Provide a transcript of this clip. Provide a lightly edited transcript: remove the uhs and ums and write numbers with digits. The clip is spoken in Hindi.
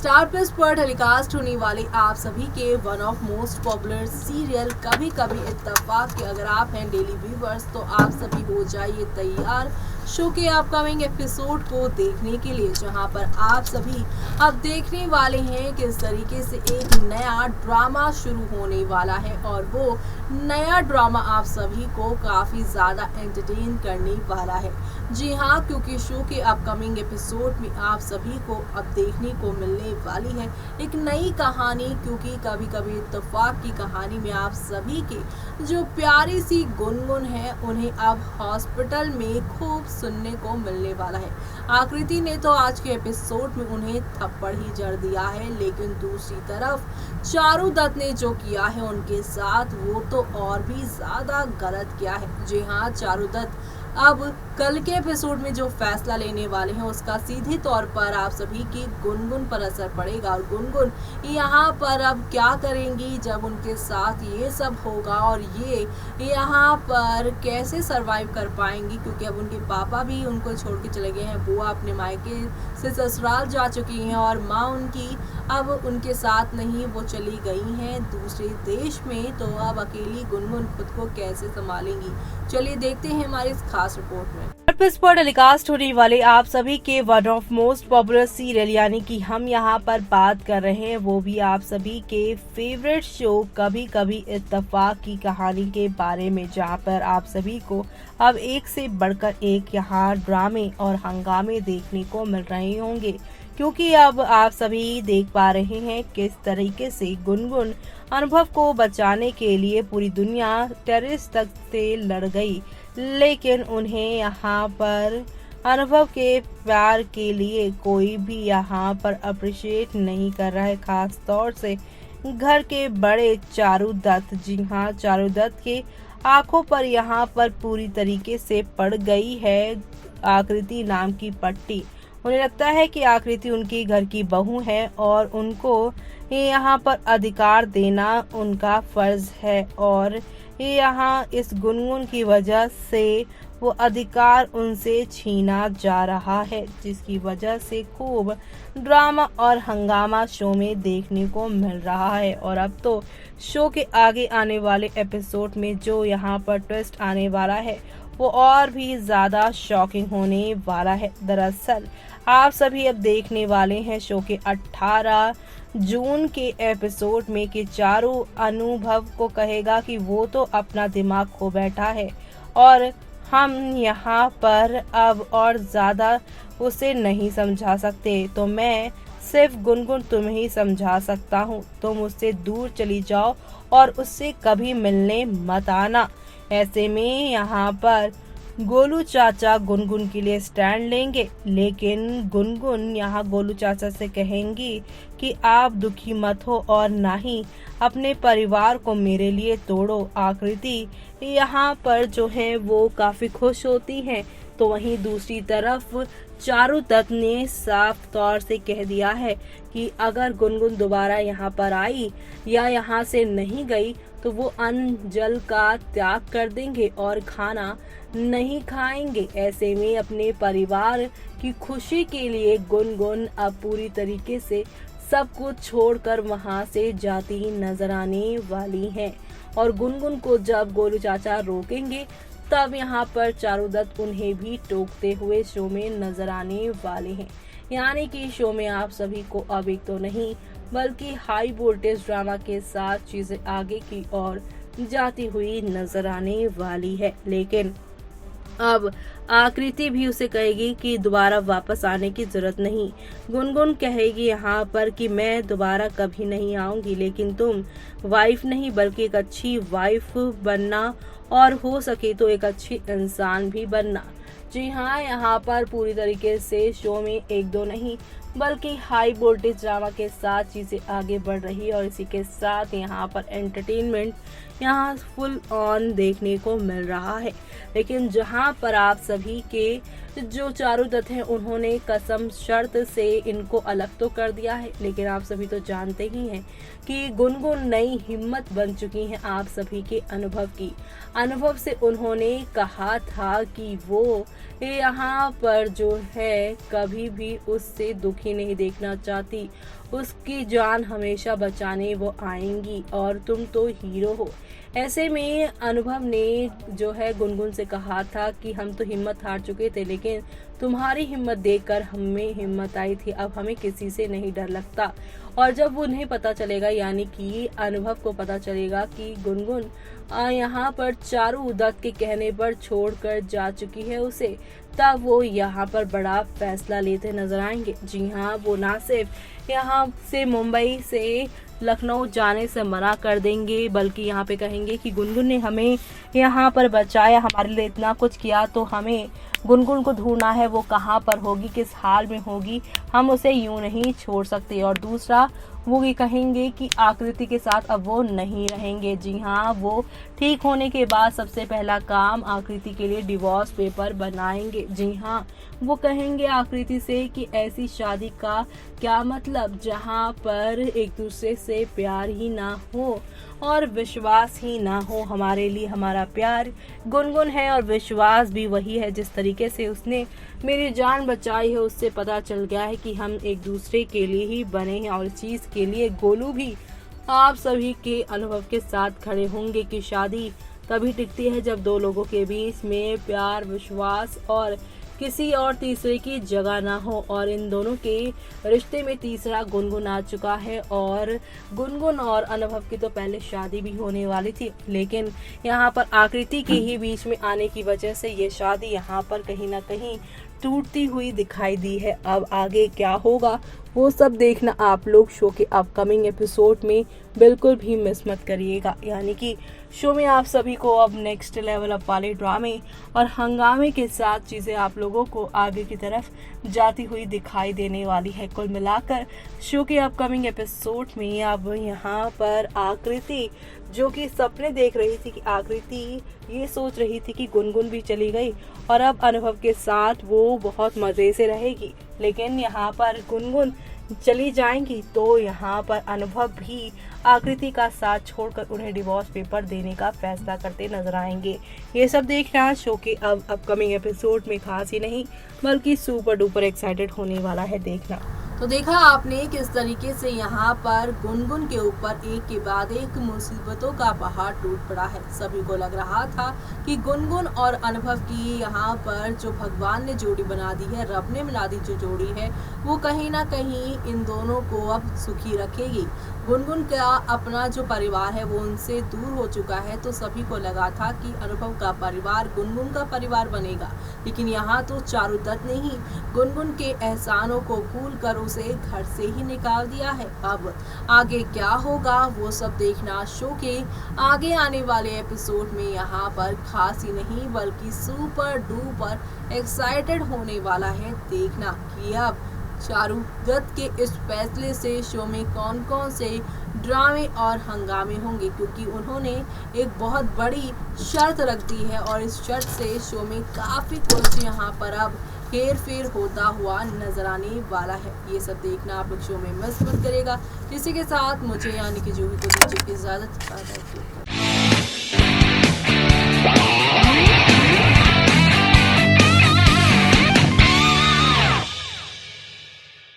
स्टार प्लस पर टेलीकास्ट होने वाले आप सभी के one of most popular serial कभी कभी इत्तेफाक के अगर आप हैं डेली व्यूवर्स तो आप सभी हो जाइए तैयार शो के अपकमिंग एपिसोड को देखने के लिए, जहां पर आप सभी अब देखने वाले हैं किस तरीके से एक नया ड्रामा शुरू होने वाला है और वो नया ड्रामा आप सभी को काफ़ी ज़्यादा एंटरटेन करने वाला है। जी हाँ, क्योंकि शो के अपकमिंग एपिसोड में आप सभी को अब देखने को मिलने वाली है एक नई कहानी, क्योंकि कभी कभी इत्तेफाक की कहानी में आप सभी के जो प्यारी सी गुनगुन है उन्हें अब हॉस्पिटल में खूब सुनने को मिलने वाला है। आकृति ने तो आज के एपिसोड में उन्हें थप्पड़ ही जड़ दिया है, लेकिन दूसरी तरफ चारू दत्त ने जो किया है उनके साथ वो तो और भी ज्यादा गलत किया है। जी हाँ, चारू दत्त अब कल के एपिसोड में जो फैसला लेने वाले हैं उसका सीधे तौर पर आप सभी की गुनगुन पर असर पड़ेगा और गुनगुन यहाँ पर अब क्या करेंगी जब उनके साथ ये सब होगा और ये यहाँ पर कैसे सरवाइव कर पाएंगी, क्योंकि अब उनके पापा भी उनको छोड़ के चले गए हैं, बुआ अपने मायके से ससुराल जा चुकी हैं और माँ उनकी अब उनके साथ नहीं, वो चली गई हैं दूसरे देश में। तो अब अकेली गुनगुन खुद को कैसे संभालेंगी, चलिए देखते हैं हमारी इस खास रिपोर्ट में। पर टेलीकास्ट होने वाले आप सभी के one of most popular serial यानी कि हम यहाँ पर बात कर रहे हैं वो भी आप सभी के फेवरेट शो कभी कभी इत्तेफाक की कहानी के बारे में, जहाँ पर आप सभी को अब एक से बढ़कर एक यहाँ ड्रामे और हंगामे देखने को मिल रहे होंगे, क्योंकि अब आप सभी देख पा रहे हैं किस तरीके से गुनगुन अनुभव को बचाने के लिए पूरी दुनिया टेरेस तक से लड़ गई, लेकिन उन्हें यहाँ पर अनुभव के प्यार के लिए कोई भी यहाँ पर अप्रिशिएट नहीं कर रहा है, खास तौर से घर के बड़े चारू दत्त। जी हाँ, चारू दत्त के आंखों पर यहाँ पर पूरी तरीके से पड़ गई है आकृति नाम की पट्टी। उन्हें लगता है कि आकृति उनकी घर की बहू है और उनको यहाँ पर अधिकार देना उनका फर्ज है और यहाँ इस गुनगुन की वजह से वो अधिकार उनसे छीना जा रहा है, जिसकी वजह से खूब ड्रामा और हंगामा शो में देखने को मिल रहा है। और अब तो शो के आगे आने वाले एपिसोड में जो यहाँ पर ट्विस्ट आने वाला है वो और भी ज़्यादा शॉकिंग होने वाला है। दरअसल आप सभी अब देखने वाले हैं शो के 18 जून के एपिसोड में कि चारू अनुभव को कहेगा कि वो तो अपना दिमाग खो बैठा है और हम यहाँ पर अब और ज़्यादा उसे नहीं समझा सकते, तो मैं सिर्फ गुनगुन तुम्हें ही समझा सकता हूँ, तुम उससे दूर चली जाओ और उससे कभी मिलने मत आना। ऐसे में यहाँ पर गोलू चाचा गुनगुन के लिए स्टैंड लेंगे, लेकिन गुनगुन यहाँ गोलू चाचा से कहेंगी कि आप दुखी मत हो और ना ही अपने परिवार को मेरे लिए तोड़ो। आकृति यहाँ पर जो है वो काफी खुश होती हैं, तो वहीं दूसरी तरफ चारू दत्त ने साफ तौर से कह दिया है कि अगर गुनगुन दोबारा यहाँ पर आई या यहाँ से नहीं गई तो वो अन्न जल का त्याग कर देंगे और खाना नहीं खाएंगे। ऐसे में अपने परिवार की खुशी के लिए गुनगुन अब पूरी तरीके से सब कुछ छोड़कर वहां से जाती नजर आने वाली हैं और गुनगुन को जब गोलू चाचा रोकेंगे तब यहाँ पर चारू दत्त उन्हें भी टोकते हुए शो में नजर आने वाले हैं। यानी कि शो में आप सभी को अब एक तो नहीं बल्कि हाई वोल्टेज ड्रामा के साथ चीजें आगे की ओर जाती हुई नजर आने वाली है। लेकिन अब आकृति भी उसे कहेगी कि दोबारा वापस आने की जरूरत नहीं। गुनगुन कहेगी यहाँ पर कि मैं दोबारा कभी नहीं आऊंगी, लेकिन तुम वाइफ नहीं बल्कि एक अच्छी वाइफ बनना और हो सके तो एक अच्छी इंसान भी बनना। जी हाँ, यहाँ पर पूरी तरीके से शो में एक दो नहीं बल्कि हाई वोल्टेज ड्रामा के साथ चीज़ें आगे बढ़ रही है और इसी के साथ यहाँ पर एंटरटेनमेंट यहाँ फुल ऑन देखने को मिल रहा है। लेकिन जहाँ पर आप सभी के जो चारू दत्त हैं उन्होंने कसम शर्त से इनको अलग तो कर दिया है, लेकिन आप सभी तो जानते ही हैं कि गुनगुन नई हिम्मत बन चुकी हैं आप सभी के अनुभव की। अनुभव से उन्होंने कहा था कि वो यहाँ पर जो है कभी भी उससे दुखी नहीं देखना चाहती उसकी जान हमेशा बचाने वो आएंगी और तुम तो हीरो हो। ऐसे में अनुभव ने जो है गुनगुन से कहा था कि हम तो हिम्मत हार चुके थे, लेकिन तुम्हारी हिम्मत देखकर हमें हिम्मत आई थी। अब हमें किसी से नहीं डर लगता। और जब उन्हें पता चलेगा, यानी कि अनुभव को पता चलेगा कि गुनगुन यहाँ पर चारू दत्त के कहने पर छोड़कर जा चुकी है उसे, तब वो यहाँ पर बड़ा फैसला लेते नजर आएंगे। जी हाँ, वो ना सिर्फ यहाँ से मुंबई से लखनऊ जाने से मना कर देंगे, बल्कि यहाँ पे कहेंगे कि गुनगुन ने हमें यहाँ पर बचाया, हमारे लिए इतना कुछ किया, तो हमें गुनगुन को ढूंढना है। वो कहाँ पर होगी, किस हाल में होगी, हम उसे यूं नहीं छोड़ सकते। और दूसरा, वो ये कहेंगे कि आकृति के साथ अब वो नहीं रहेंगे। जी हाँ, वो ठीक होने के बाद सबसे पहला काम आकृति के लिए डिवोर्स पेपर बनाएंगे। जी हाँ, वो कहेंगे आकृति से कि ऐसी शादी का क्या मतलब जहाँ पर एक दूसरे से प्यार ही ना हो और विश्वास ही ना हो। हमारे लिए हमारा प्यार गुनगुन है और विश्वास भी वही है। जिस तरीके से उसने मेरी जान बचाई है, उससे पता चल गया है कि हम एक दूसरे के लिए ही बने हैं। और इस चीज़ के लिए गोलू भी आप सभी के अनुभव के साथ खड़े होंगे कि शादी तभी टिकती है जब दो लोगों के बीच में प्यार, विश्वास और किसी और तीसरे की जगह ना हो। और इन दोनों के रिश्ते में तीसरा गुनगुन आ चुका है। और गुनगुन और अनुभव की तो पहले शादी भी होने वाली थी, लेकिन यहाँ पर आकृति के ही बीच में आने की वजह से ये शादी यहाँ पर कहीं ना कहीं टूटती हुई दिखाई दी है। अब आगे क्या होगा वो सब देखना आप लोग शो के अपकमिंग एपिसोड में बिल्कुल भी मिस मत करिएगा। यानी कि शो में आप सभी को अब नेक्स्ट लेवल अप वाले ड्रामे और हंगामे के साथ चीज़ें आप लोगों को आगे की तरफ जाती हुई दिखाई देने वाली है। कुल मिलाकर शो के अपकमिंग एपिसोड में अब यहाँ पर आकृति, जो कि सपने देख रही थी कि आकृति ये सोच रही थी कि गुनगुन भी चली गई और अब अनुभव के साथ वो बहुत मज़े से रहेगी, लेकिन यहाँ पर गुनगुन चली जाएंगी तो यहाँ पर अनुभव भी आकृति का साथ छोड़कर उन्हें डिवोर्स पेपर देने का फैसला करते नजर आएंगे। ये सब देखना शो के अब अपकमिंग एपिसोड में खास ही नहीं बल्कि सुपर डुपर एक्साइटेड होने वाला है देखना। तो देखा आपने किस तरीके से यहाँ पर गुनगुन के ऊपर एक के बाद एक मुसीबतों का पहाड़ टूट पड़ा है। सभी को लग रहा था कि गुनगुन और अनुभव की यहाँ पर जो भगवान ने जोड़ी बना दी है, रब ने मिला दी जो जोड़ी है, वो कहीं ना कहीं इन दोनों को अब सुखी रखेगी। गुनगुन का अपना जो परिवार है वो उनसे दूर हो चुका है, तो सभी को लगा था कि अनुभव का परिवार गुनगुन का परिवार बनेगा, लेकिन यहाँ तो चारू दत्त ने ही गुनगुन के एहसानों को भूल कर उसे घर से ही निकाल दिया है। अब आगे क्या होगा वो सब देखना शो के आगे आने वाले एपिसोड में यहाँ पर खास ही नहीं बल्कि सुपर डुपर एक्साइटेड होने वाला है देखना कि अब चारू दत्त के इस फैसले से शो में कौन कौन से ड्रामे और हंगामे होंगे, क्योंकि उन्होंने एक बहुत बड़ी शर्त रख दी है और इस शर्त से शो में काफ़ी कुछ यहाँ पर अब हेर फेर होता हुआ नजर आने वाला है। ये सब देखना आप लोग शो में मिस मत करेगा। इसी के साथ मुझे यानी कि जो भी को दीजिए इजाज़त।